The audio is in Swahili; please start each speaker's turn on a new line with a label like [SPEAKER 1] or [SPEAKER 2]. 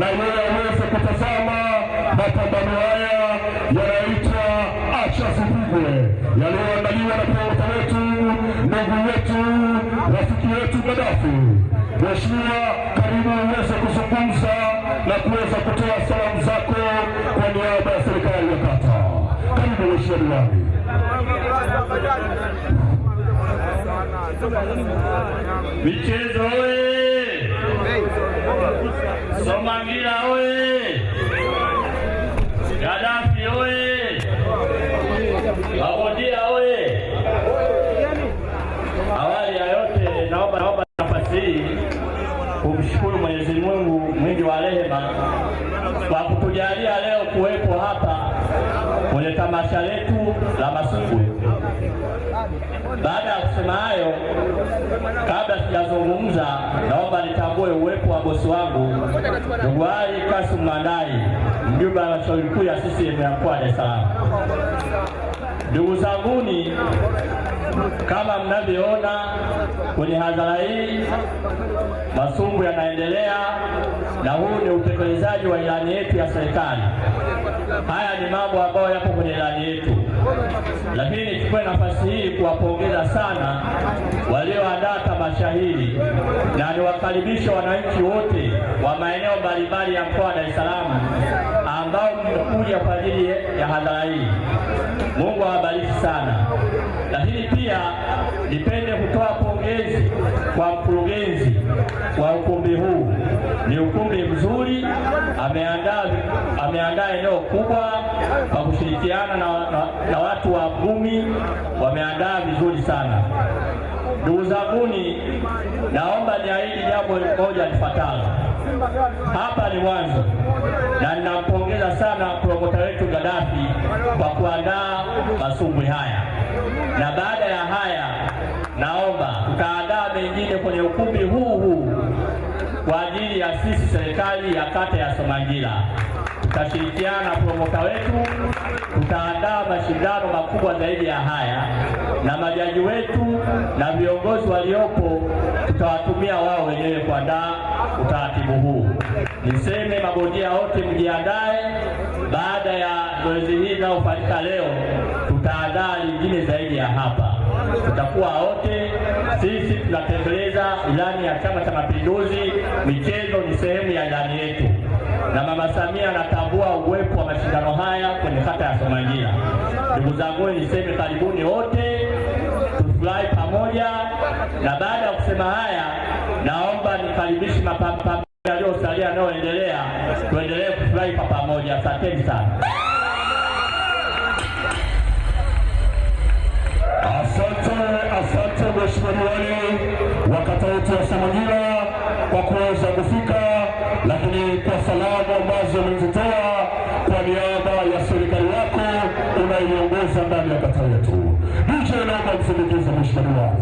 [SPEAKER 1] na yeye aweze kutazama mapambano haya yanaitwa Acha Zipigwe, yaliyoandaliwa na promota wetu, ndugu yetu, rafiki yetu Gaddafi. Mheshimiwa, karibu uweze kuzungumza na kuweza kutoa salamu zako kwa niaba ya serikali ya kata. Karibu Mheshimiwa Diwani.
[SPEAKER 2] Michezo oye! Somangira oye! Gaddafi oye! Babodia oye! Awali ya yote naomba nafasi hii kumshukuru Mwenyezi Mungu mwingi wa rehema kwa kutujalia leo kuwepo hapa kwenye tamasha letu la masumbwi. Baada ya kusema hayo, kabla sijazungumza, naomba nitambue uwepo wa bosi wangu ndugu Ali Kasum Mandai, mjumbe wa halmashauri kuu ya CCM ya mkoa wa Dar es Salaam. Ndugu zanguni, kama mnavyoona kwenye hadhara hii, masumbwi yanaendelea na huu ni utekelezaji wa ilani yetu ya serikali. Haya ni mambo ambayo yapo kwenye ilani yetu, lakini nichukue nafasi hii kuwapongeza sana walioandaa tamasha hili na niwakaribisha wananchi wote wa maeneo mbalimbali ya mkoa wa Dar es Salaam ambao mmekuja kwa ajili ya hadhara hii. Mungu awabariki sana. Lakini pia nipende kutoa pongezi kwa mkurugenzi wa ukumbi huu. Ni ukumbi mzuri, ameandaa eneo kubwa kwa kushirikiana na watu wa Ngumi, wameandaa vizuri sana. Ndugu zanguni, naomba niahidi jambo moja lifuatalo. Hapa ni mwanzo na ninampongeza sana promota wetu Gaddafi kwa kuandaa masumbwi haya, na baada ya haya naomba tutaandaa mengine kwenye ukumbi huu kwa ajili ya sisi serikali ya kata ya Somangira. Tutashirikiana na promota wetu, tutaandaa mashindano makubwa zaidi ya haya, na majaji wetu na viongozi waliopo tutawatumia wao wenyewe kuandaa utaratibu huu. Niseme mabondia wote mjiandae, baada ya zoezi hili linalofanyika leo tutaandaa lingine zaidi ya hapa. Tutakuwa wote sisi tunatekeleza ilani ya Chama cha Mapinduzi. Michezo ni sehemu ya ilani yetu, na Mama Samia anatambua uwepo wa mashindano haya kwenye kata ya Somangira. Ndugu zangu, niseme karibuni wote, tufurahi pamoja. Na baada ya kusema haya, naomba nikaribishe mapambano yaliyosalia yanayoendelea, tuendelee kufurahi kwa pamoja. Asanteni sana.
[SPEAKER 1] Asante Mheshimiwa Diwani wa kata yetu ya Somangira kwa kuweza kufika, lakini kwa salamu ambazo umezitoa kwa niaba ya serikali yako unaiongoza ndani ya kata yetu. Naomba msindikize Mheshimiwa Diwani.